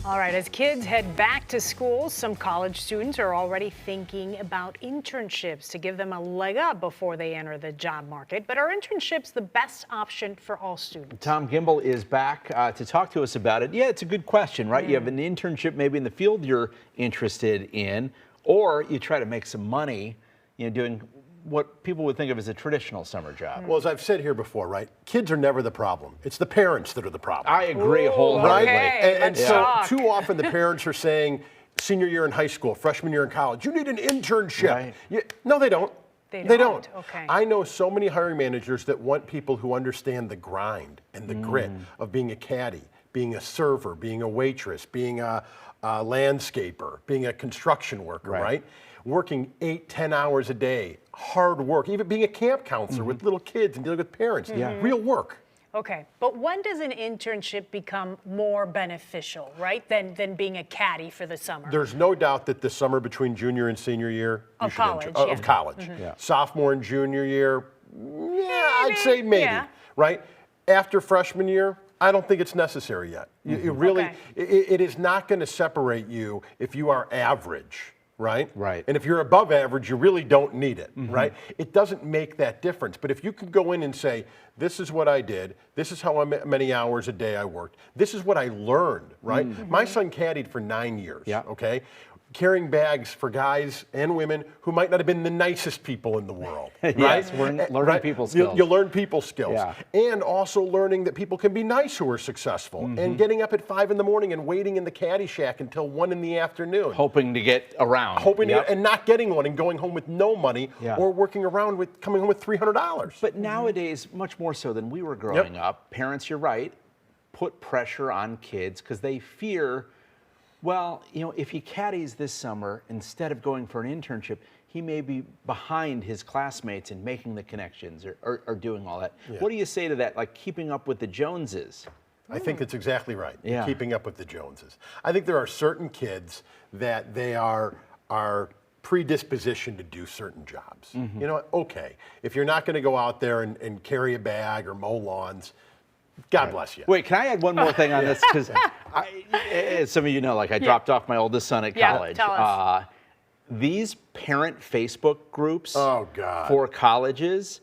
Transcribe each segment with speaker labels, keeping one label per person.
Speaker 1: All right, as kids head back to school, some college students are already thinking about internships to give them a leg up before they enter the job market. But are internships the best option for all students?
Speaker 2: Tom Gimbel is back to talk to us about it. Yeah, it's a good question, right? You have an internship maybe in the field you're interested in, or you try to make some money, doing what people would think of as a traditional summer job.
Speaker 3: Well, as I've said here before, right, kids are never the problem. It's the parents that are the problem.
Speaker 2: I agree wholeheartedly.
Speaker 1: Okay,
Speaker 3: And so too often the parents are saying, senior year in high school, freshman year in college, you need an internship.
Speaker 2: Right.
Speaker 3: No, they don't.
Speaker 1: They don't. Okay.
Speaker 3: I know so many hiring managers that want people who understand the grind and the grit of being a caddy, being a server, being a waitress, being a landscaper, being a construction worker, right? Working 8-10 hours a day, hard work, even being a camp counselor with little kids and dealing with parents, real work.
Speaker 1: Okay, but when does an internship become more beneficial, right, than being a caddy for the summer?
Speaker 3: There's no doubt that the summer between junior and senior year
Speaker 1: Of college,
Speaker 3: of college. Sophomore and junior year, I'd say maybe, right? After freshman year, I don't think it's necessary yet. You really, it is not going to separate you if you are average. Right?
Speaker 2: Right.
Speaker 3: And if you're above average, you really don't need it, right? It doesn't make that difference. But if you can go in and say, this is what I did, this is how many hours a day I worked, this is what I learned, right? My son caddied for 9 years, okay? Carrying bags for guys and women who might not have been the nicest people in the world, right?
Speaker 2: Yes, learning people skills.
Speaker 3: You learn people skills. And also learning that people can be nice who are successful. And getting up at 5 in the morning and waiting in the caddy shack until 1 in the afternoon.
Speaker 2: Hoping to get around.
Speaker 3: And not getting one and going home with no money or working around with coming home with $300.
Speaker 2: But nowadays, much more so than we were growing up, parents, you're right, put pressure on kids because they fear, well, if he caddies this summer, instead of going for an internship, he may be behind his classmates in making the connections or doing all that. What do you say to that, like keeping up with the Joneses?
Speaker 3: I think that's exactly right, keeping up with the Joneses. I think there are certain kids that they are predispositioned to do certain jobs. You know what? Okay, if you're not going to go out there and carry a bag or mow lawns, God bless you.
Speaker 2: Wait, can I add one more thing on this? Because as some of you know, like I dropped off my oldest son at college.
Speaker 1: Tell us.
Speaker 2: These parent Facebook groups
Speaker 3: for
Speaker 2: colleges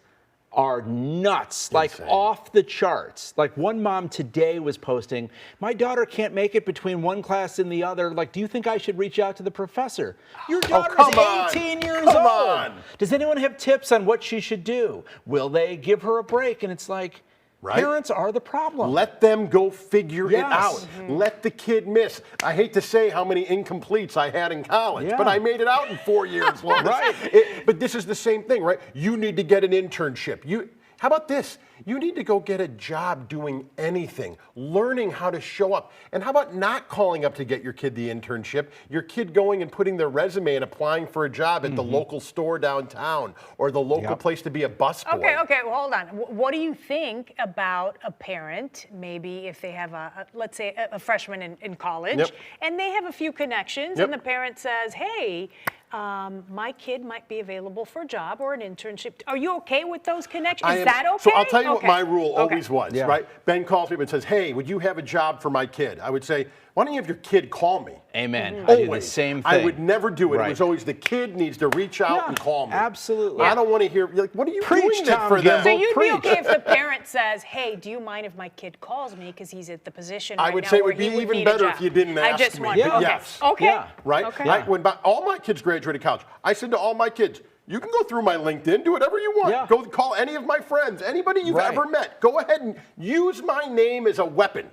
Speaker 2: are nuts,
Speaker 3: Insane.
Speaker 2: like off the charts. Like one mom today was posting, my daughter can't make it between one class and the other. Like, do you think I should reach out to the professor? Your daughter's 18 years old. Does anyone have tips on what she should do? Will they give her a break? And it's like, parents are the problem.
Speaker 3: Let them go figure it out. Let the kid miss. I hate to say how many incompletes I had in college, but I made it out in 4 years. But this is the same thing, right? You need to get an internship. How about this? You need to go get a job doing anything, learning how to show up. And how about not calling up to get your kid the internship, your kid going and putting their resume and applying for a job at the local store downtown or the local place to be a busboy.
Speaker 1: Okay, well, hold on. What do you think about a parent, maybe if they have let's say a freshman in college, and they have a few connections, and the parent says, hey, my kid might be available for a job or an internship. Are you okay with those connections? Is that okay?
Speaker 3: So I'll tell you what my rule always was, right? Ben calls me up and says, hey, would you have a job for my kid? I would say, why don't you have your kid call me?
Speaker 2: Amen. I do the same thing.
Speaker 3: I would never do it. It was always the kid needs to reach out and call me.
Speaker 2: Absolutely.
Speaker 3: I don't want to hear, like, what are you doing that for them?
Speaker 1: So you'd be okay if the parent says, hey, do you mind if my kid calls me because he's at the position right now?
Speaker 3: I would say it would be even better if you didn't ask me. Yes.
Speaker 1: Okay.
Speaker 3: Right? Like when all my kids graduated college, I said to all my kids, you can go through my LinkedIn, do whatever you want. Go call any of my friends, anybody you've ever met. Go ahead and use my name as a weapon.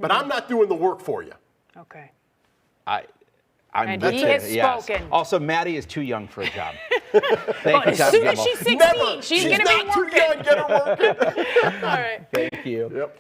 Speaker 3: But I'm not doing the work for you.
Speaker 1: Okay.
Speaker 2: And
Speaker 1: he has spoken.
Speaker 2: Also, Maddie is too young for a job. Thank you,
Speaker 1: as soon as she's 16, she's going to be working.
Speaker 3: Too young, get her working.
Speaker 1: All right.
Speaker 2: Thank you.